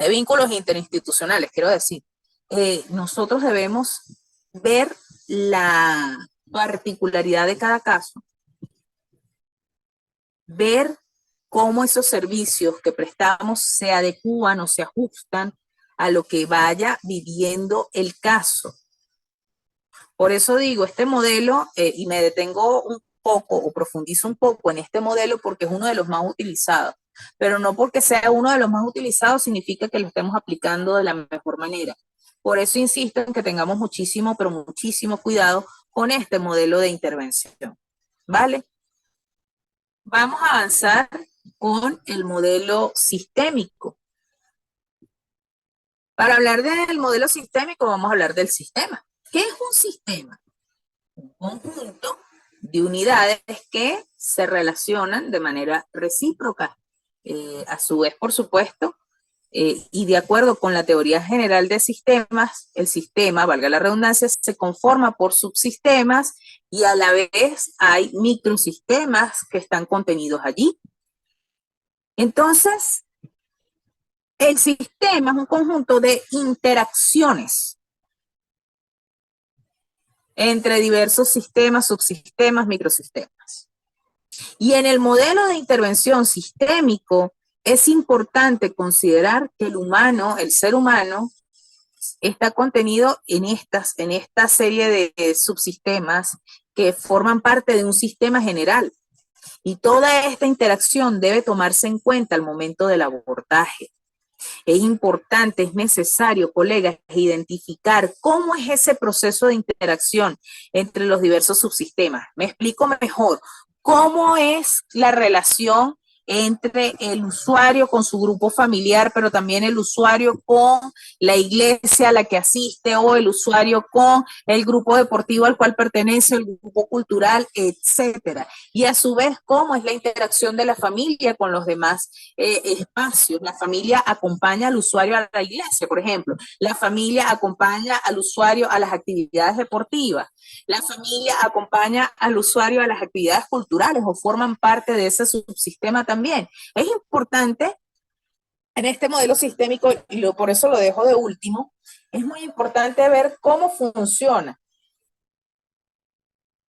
vínculos interinstitucionales, quiero decir, nosotros debemos ver la particularidad de cada caso, ver cómo esos servicios que prestamos se adecúan o se ajustan a lo que vaya viviendo el caso. Por eso digo, este modelo, y me detengo un poco o profundizo un poco en este modelo porque es uno de los más utilizados, pero no porque sea uno de los más utilizados significa que lo estemos aplicando de la mejor manera. Por eso insisto en que tengamos muchísimo, pero muchísimo cuidado con este modelo de intervención. ¿Vale? Vamos a avanzar con el modelo sistémico. Para hablar del modelo sistémico, vamos a hablar del sistema. ¿Qué es un sistema? Un conjunto de unidades que se relacionan de manera recíproca. A su vez, por supuesto, y de acuerdo con la teoría general de sistemas, el sistema, valga la redundancia, se conforma por subsistemas y a la vez hay microsistemas que están contenidos allí. Entonces, el sistema es un conjunto de interacciones entre diversos sistemas, subsistemas, microsistemas. Y en el modelo de intervención sistémico es importante considerar que el humano, el ser humano, está contenido en esta serie de subsistemas que forman parte de un sistema general. Y toda esta interacción debe tomarse en cuenta al momento del abordaje. Es importante, es necesario, colegas, identificar cómo es ese proceso de interacción entre los diversos subsistemas. Me explico mejor. ¿Cómo es la relación entre el usuario con su grupo familiar, pero también el usuario con la iglesia a la que asiste o el usuario con el grupo deportivo al cual pertenece, el grupo cultural, etcétera? Y a su vez, ¿cómo es la interacción de la familia con los demás espacios? La familia acompaña al usuario a la iglesia, por ejemplo. La familia acompaña al usuario a las actividades deportivas. La familia acompaña al usuario a las actividades culturales o forman parte de ese subsistema también. Es importante en este modelo sistémico, y por eso lo dejo de último, es muy importante ver cómo funciona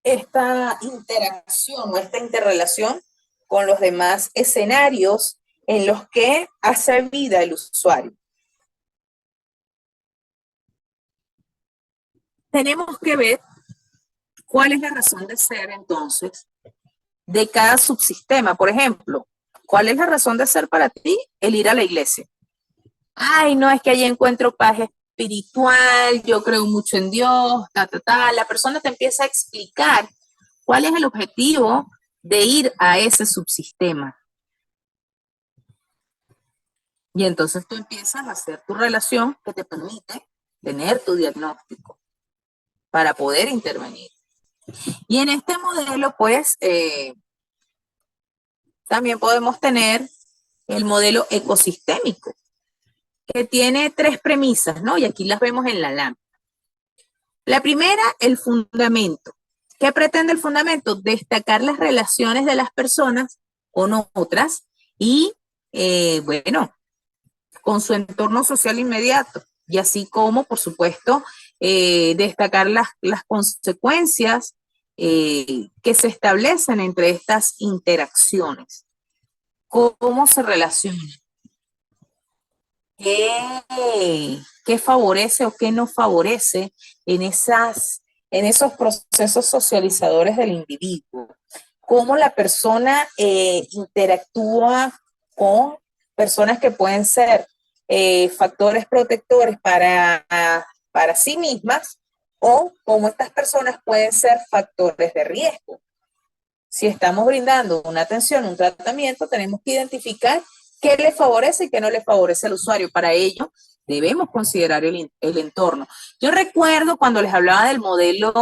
esta interacción o esta interrelación con los demás escenarios en los que hace vida el usuario. Tenemos que ver cuál es la razón de ser entonces de cada subsistema. Por ejemplo, ¿Cuál es la razón de ser para ti? El ir a la iglesia. Ay, no, es que allí encuentro paz espiritual, yo creo mucho en Dios, ta, ta, ta. La persona te empieza a explicar cuál es el objetivo de ir a ese subsistema. Y entonces tú empiezas a hacer tu relación que te permite tener tu diagnóstico para poder intervenir. Y en este modelo, pues, también podemos tener el modelo ecosistémico, que tiene tres premisas, ¿no? Y aquí las vemos en la lámina. La primera, el fundamento. ¿Qué pretende el fundamento? Destacar las relaciones de las personas con otras y, bueno, con su entorno social inmediato. Y así como, por supuesto, destacar las consecuencias que se establecen entre estas interacciones. ¿Cómo se relacionan? ¿Qué favorece o qué no favorece en, en esos procesos socializadores del individuo? ¿Cómo la persona interactúa con personas que pueden ser factores protectores para sí mismas o cómo estas personas pueden ser factores de riesgo? Si estamos brindando una atención, un tratamiento, tenemos que identificar qué le favorece y qué no le favorece al usuario. Para ello, debemos considerar el entorno. Yo recuerdo cuando les hablaba del modelo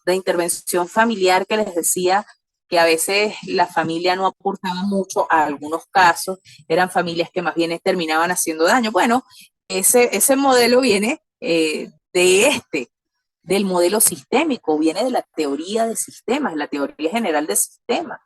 de intervención familiar que les decía que a veces la familia no aportaba mucho a algunos casos, eran familias que más bien terminaban haciendo daño. Bueno, ese modelo viene del modelo sistémico, viene de la teoría de sistemas, la teoría general de sistemas.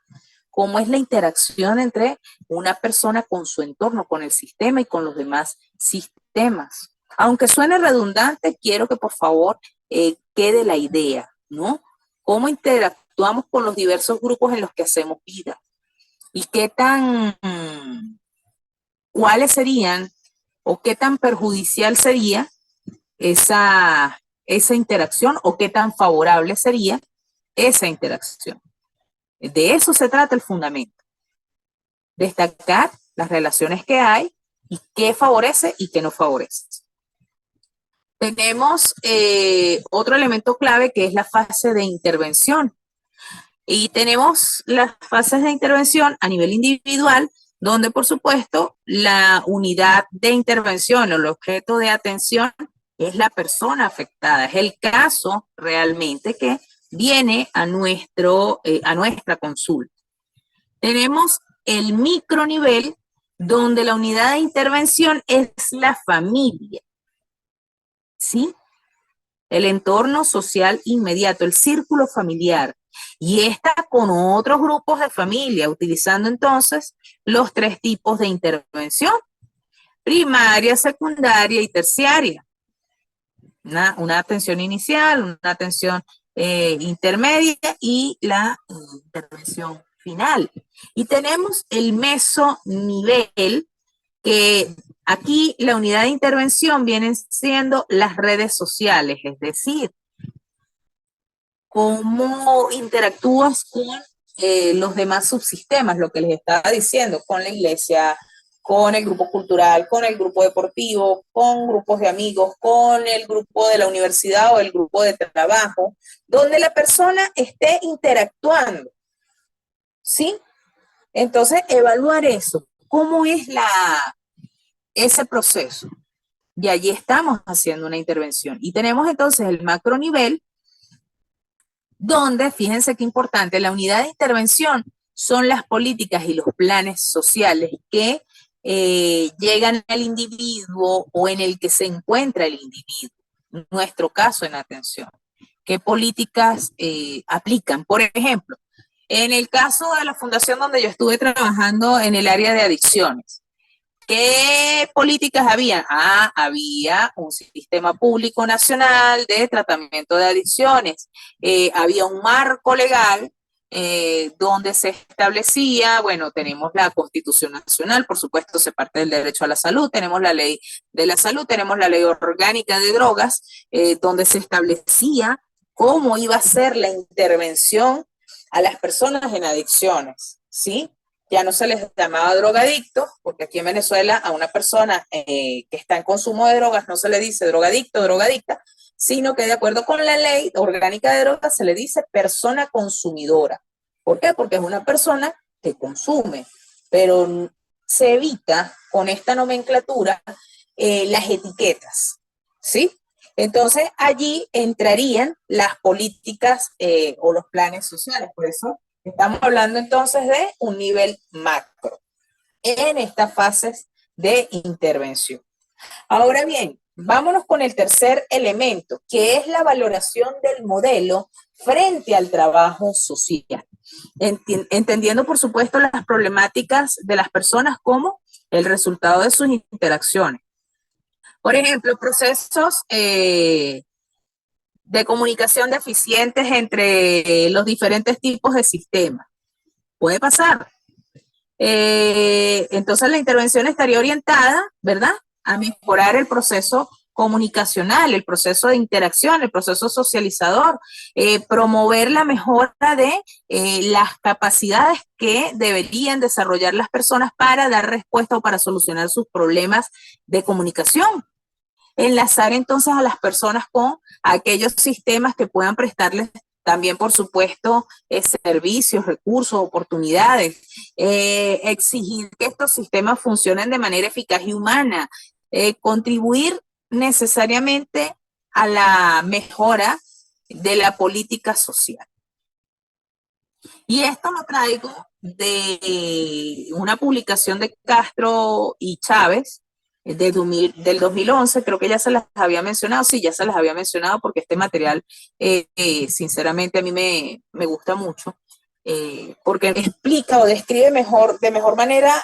Cómo es la interacción entre una persona con su entorno, con el sistema y con los demás sistemas. Aunque suene redundante, quiero que por favor quede la idea, ¿no? Cómo interactuamos con los diversos grupos en los que hacemos vida y qué tan, cuáles serían o qué tan perjudicial sería esa interacción o qué tan favorable sería esa interacción. De eso se trata el fundamento. Destacar las relaciones que hay y qué favorece y qué no favorece. Tenemos otro elemento clave que es la fase de intervención. Y tenemos las fases de intervención a nivel individual, donde por supuesto la unidad de intervención o el objeto de atención es la persona afectada, es el caso realmente que viene a nuestra consulta. Tenemos el micronivel, donde la unidad de intervención es la familia, ¿sí? El entorno social inmediato, el círculo familiar. Y esta con otros grupos de familia, utilizando entonces los tres tipos de intervención: primaria, secundaria y terciaria. Una atención inicial, una atención intermedia y la intervención final. Y tenemos el mesonivel, que aquí la unidad de intervención vienen siendo las redes sociales, es decir, cómo interactúas con los demás subsistemas, lo que les estaba diciendo, con la iglesia, con el grupo cultural, con el grupo deportivo, con grupos de amigos, con el grupo de la universidad o el grupo de trabajo, donde la persona esté interactuando, ¿sí? Entonces, evaluar eso, cómo es ese proceso. Y allí estamos haciendo una intervención. Y tenemos entonces el macro nivel, donde, fíjense qué importante, la unidad de intervención son las políticas y los planes sociales que llegan al individuo o en el que se encuentra el individuo. En nuestro caso, en atención. ¿Qué políticas aplican? Por ejemplo, en el caso de la fundación donde yo estuve trabajando en el área de adicciones, ¿qué políticas había? Había un sistema público nacional de tratamiento de adicciones. Había un marco legal donde se establecía, bueno, tenemos la Constitución Nacional, por supuesto, se parte del derecho a la salud, tenemos la ley de la salud, tenemos la ley orgánica de drogas, donde se establecía cómo iba a ser la intervención a las personas en adicciones, ¿sí? ya no se les llamaba drogadictos, porque aquí en Venezuela a una persona que está en consumo de drogas no se le dice drogadicto, drogadicta, sino que de acuerdo con la ley orgánica de drogas se le dice persona consumidora. ¿Por qué? Porque es una persona que consume, pero se evita con esta nomenclatura las etiquetas, ¿sí? Entonces allí entrarían las políticas o los planes sociales, por eso estamos hablando entonces de un nivel macro en estas fases de intervención. Ahora bien, vámonos con el tercer elemento, que es la valoración del modelo frente al trabajo social. Entendiendo, por supuesto, las problemáticas de las personas como el resultado de sus interacciones. Por ejemplo, procesos de comunicación deficientes entre los diferentes tipos de sistemas. Puede pasar. Entonces la intervención estaría orientada, ¿verdad?, a mejorar el proceso comunicacional, el proceso de interacción, el proceso socializador, promover la mejora de las capacidades que deberían desarrollar las personas para dar respuesta o para solucionar sus problemas de comunicación. Enlazar entonces a las personas con aquellos sistemas que puedan prestarles también, por supuesto, servicios, recursos, oportunidades, exigir que estos sistemas funcionen de manera eficaz y humana, contribuir necesariamente a la mejora de la política social. Y esto lo traigo de una publicación de Castro y Chávez del 2011, creo que ya se las había mencionado, sí, ya se las había mencionado porque este material, sinceramente, a mí me gusta mucho, porque explica o describe de mejor manera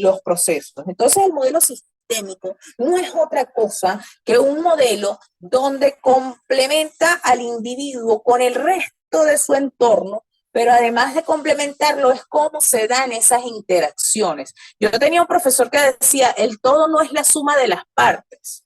los procesos. Entonces, el modelo sistémico no es otra cosa que un modelo donde complementa al individuo con el resto de su entorno, pero además de complementarlo es cómo se dan esas interacciones. Yo tenía un profesor que decía, el todo no es la suma de las partes,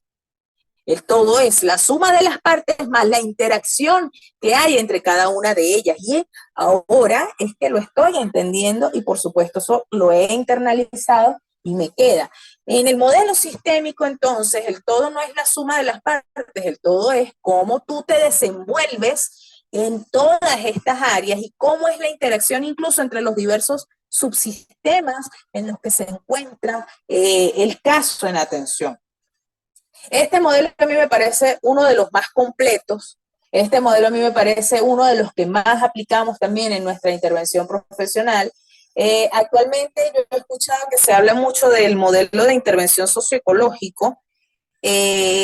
el todo es la suma de las partes más la interacción que hay entre cada una de ellas. Y ahora es que lo estoy entendiendo y por supuesto eso lo he internalizado y me queda. En el modelo sistémico, entonces, el todo no es la suma de las partes, el todo es cómo tú te desenvuelves en todas estas áreas y cómo es la interacción incluso entre los diversos subsistemas en los que se encuentra el caso en atención. Este modelo a mí me parece uno de los más completos, este modelo a mí me parece uno de los que más aplicamos también en nuestra intervención profesional. Actualmente yo he escuchado que se habla mucho del modelo de intervención socioecológico,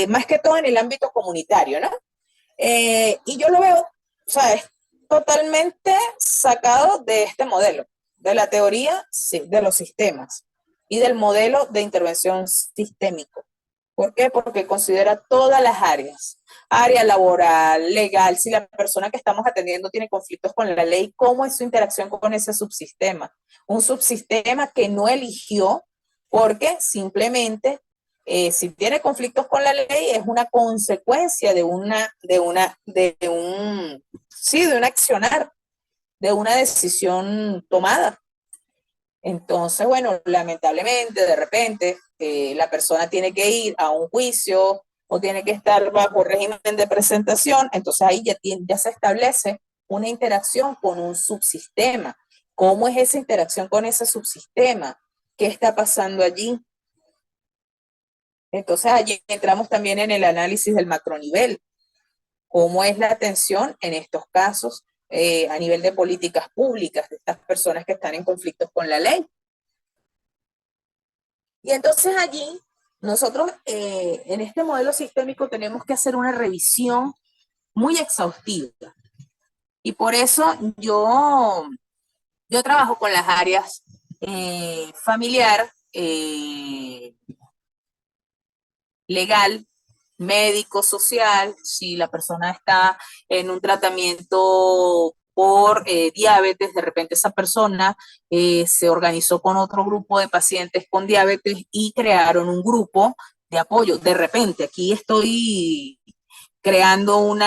más que todo en el ámbito comunitario, ¿no? Y yo lo veo, o sea, es totalmente sacado de este modelo, de la teoría de los sistemas y del modelo de intervención sistémico. ¿Por qué? Porque considera todas las áreas, área laboral, legal, si la persona que estamos atendiendo tiene conflictos con la ley, ¿cómo es su interacción con ese subsistema? Un subsistema que no eligió porque simplemente si tiene conflictos con la ley es una consecuencia de un accionar, de una decisión tomada. Entonces, bueno, lamentablemente, de repente, la persona tiene que ir a un juicio o tiene que estar bajo régimen de presentación, entonces ahí ya se establece una interacción con un subsistema. ¿Cómo es esa interacción con ese subsistema? ¿Qué está pasando allí? Entonces allí entramos también en el análisis del macronivel. ¿Cómo es la atención en estos casos a nivel de políticas públicas de estas personas que están en conflictos con la ley? Y entonces allí nosotros en este modelo sistémico tenemos que hacer una revisión muy exhaustiva. Y por eso yo trabajo con las áreas familiar, legal, médico, social, si la persona está en un tratamiento por diabetes, de repente esa persona se organizó con otro grupo de pacientes con diabetes y crearon un grupo de apoyo. De repente, aquí estoy creando un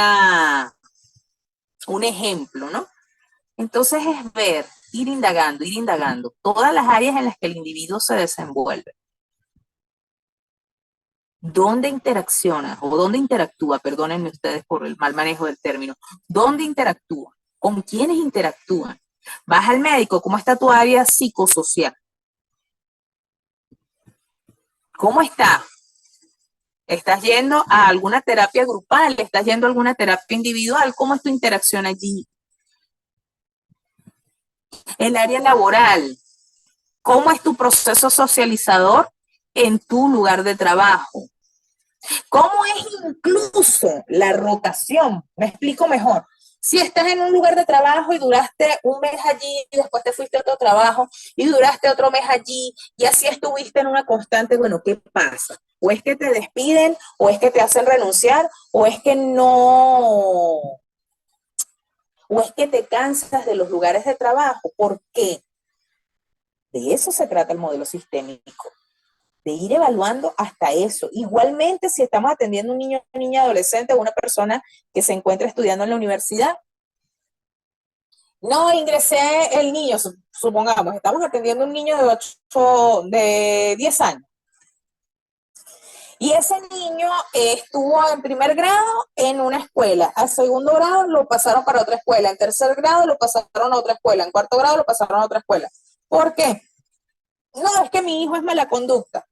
ejemplo, ¿no? Entonces es ver ir indagando todas las áreas en las que el individuo se desenvuelve. ¿Dónde interacciona o dónde interactúa? Perdónenme ustedes por el mal manejo del término. ¿Dónde interactúa? ¿Con quiénes interactúan? Vas al médico, ¿cómo está tu área psicosocial? ¿Cómo está? ¿Estás yendo a alguna terapia grupal? ¿Estás yendo a alguna terapia individual? ¿Cómo es tu interacción allí? El área laboral, ¿cómo es tu proceso socializador en tu lugar de trabajo? ¿Cómo es incluso la rotación? Me explico mejor. Si estás en un lugar de trabajo y duraste un mes allí y después te fuiste a otro trabajo y duraste otro mes allí y así estuviste en una constante, bueno, ¿qué pasa? O es que te despiden, o es que te hacen renunciar, o es que no, o es que te cansas de los lugares de trabajo. ¿Por qué? De eso se trata el modelo sistémico, de ir evaluando hasta eso. Igualmente, si estamos atendiendo a un niño, una niña, adolescente o una persona que se encuentra estudiando en la universidad, no ingresé el niño, supongamos, estamos atendiendo a un niño de 10 años. Y ese niño estuvo en primer grado en una escuela, al segundo grado lo pasaron para otra escuela, en tercer grado lo pasaron a otra escuela, en cuarto grado lo pasaron a otra escuela. ¿Por qué? No, es que mi hijo es mala conducta.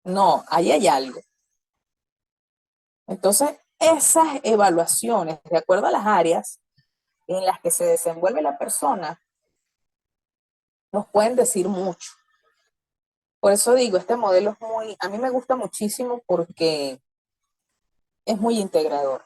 No, ahí hay algo. Entonces, esas evaluaciones, de acuerdo a las áreas en las que se desenvuelve la persona, nos pueden decir mucho. Por eso digo, este modelo es a mí me gusta muchísimo porque es muy integrador.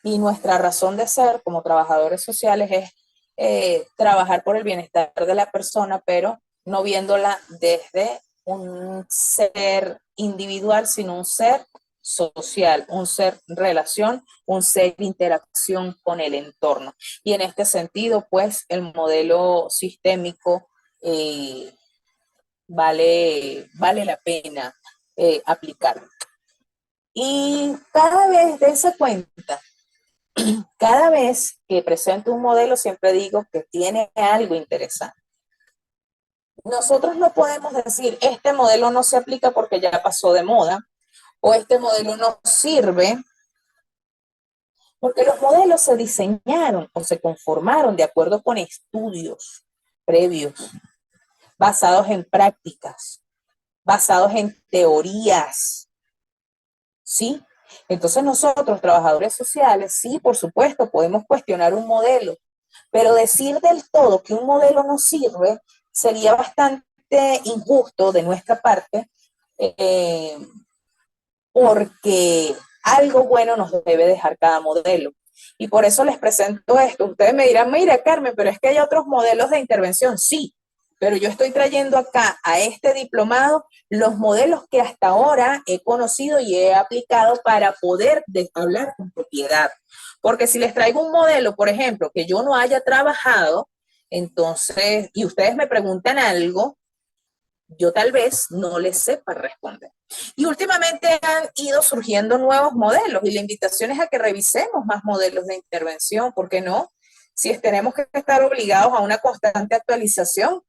Y nuestra razón de ser como trabajadores sociales es trabajar por el bienestar de la persona, pero no viéndola desde un ser individual, sino un ser social, un ser relación, un ser interacción con el entorno. Y en este sentido, pues, el modelo sistémico vale la pena aplicarlo. Y cada vez dense cuenta, cada vez que presento un modelo siempre digo que tiene algo interesante. Nosotros no podemos decir, este modelo no se aplica porque ya pasó de moda, o este modelo no sirve, porque los modelos se diseñaron o se conformaron de acuerdo con estudios previos, basados en prácticas, basados en teorías, ¿sí? Entonces nosotros, trabajadores sociales, sí, por supuesto, podemos cuestionar un modelo, pero decir del todo que un modelo no sirve sería bastante injusto de nuestra parte, eh, porque algo bueno nos debe dejar cada modelo. Y por eso les presento esto. Ustedes me dirán, mira, Carmen, pero es que hay otros modelos de intervención. Sí, pero yo estoy trayendo acá a este diplomado los modelos que hasta ahora he conocido y he aplicado para poder hablar con propiedad. Porque si les traigo un modelo, por ejemplo, que yo no haya trabajado, entonces, y ustedes me preguntan algo, yo tal vez no les sepa responder. Y últimamente han ido surgiendo nuevos modelos y la invitación es a que revisemos más modelos de intervención, ¿por qué no? Si tenemos que estar obligados a una constante actualización.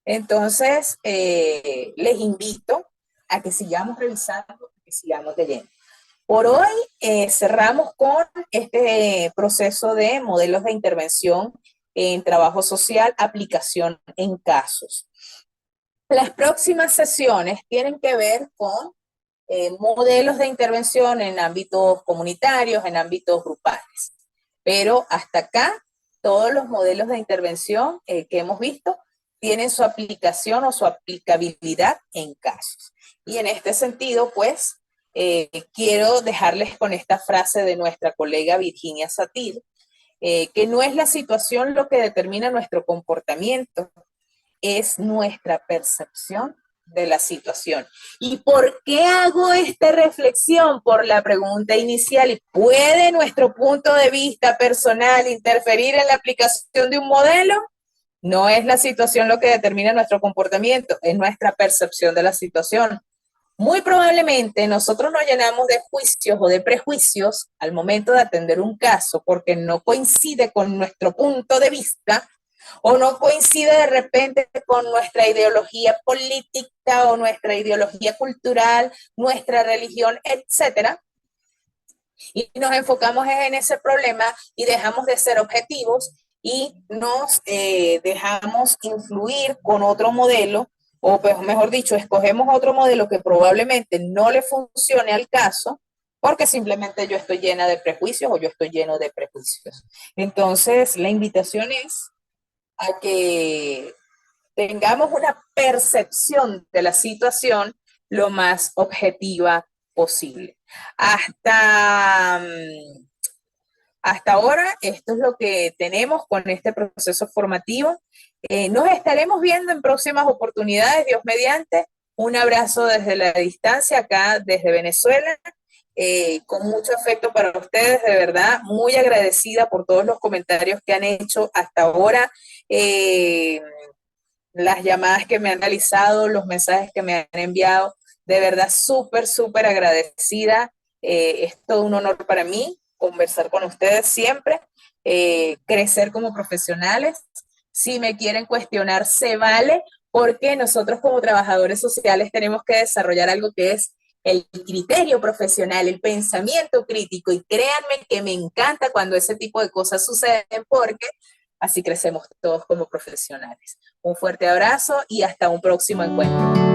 Entonces, les invito a que sigamos revisando, que sigamos leyendo. Por hoy cerramos con este proceso de modelos de intervención en trabajo social, aplicación en casos. Las próximas sesiones tienen que ver con modelos de intervención en ámbitos comunitarios, en ámbitos grupales. Pero hasta acá, todos los modelos de intervención que hemos visto tienen su aplicación o su aplicabilidad en casos. Y en este sentido, pues, quiero dejarles con esta frase de nuestra colega Virginia Satir, que no es la situación lo que determina nuestro comportamiento, es nuestra percepción de la situación. ¿Y por qué hago esta reflexión? Por la pregunta inicial. ¿Puede nuestro punto de vista personal interferir en la aplicación de un modelo? No es la situación lo que determina nuestro comportamiento, es nuestra percepción de la situación. Muy probablemente nosotros nos llenamos de juicios o de prejuicios al momento de atender un caso porque no coincide con nuestro punto de vista o no coincide de repente con nuestra ideología política o nuestra ideología cultural, nuestra religión, etcétera. Y nos enfocamos en ese problema y dejamos de ser objetivos y nos dejamos influir con otro modelo, o pues, mejor dicho, escogemos otro modelo que probablemente no le funcione al caso, porque simplemente yo estoy llena de prejuicios o yo estoy lleno de prejuicios. Entonces, la invitación es a que tengamos una percepción de la situación lo más objetiva posible. Hasta, hasta ahora, esto es lo que tenemos con este proceso formativo. Nos estaremos viendo en próximas oportunidades, Dios mediante. Un abrazo desde la distancia, acá desde Venezuela. Con mucho afecto para ustedes, de verdad, muy agradecida por todos los comentarios que han hecho hasta ahora. Las llamadas que me han realizado, los mensajes que me han enviado, de verdad súper, súper agradecida. Es todo un honor para mí conversar con ustedes siempre, crecer como profesionales. Si me quieren cuestionar, se vale, porque nosotros como trabajadores sociales tenemos que desarrollar algo que es el criterio profesional, el pensamiento crítico, y créanme que me encanta cuando ese tipo de cosas suceden porque así crecemos todos como profesionales. Un fuerte abrazo y hasta un próximo encuentro.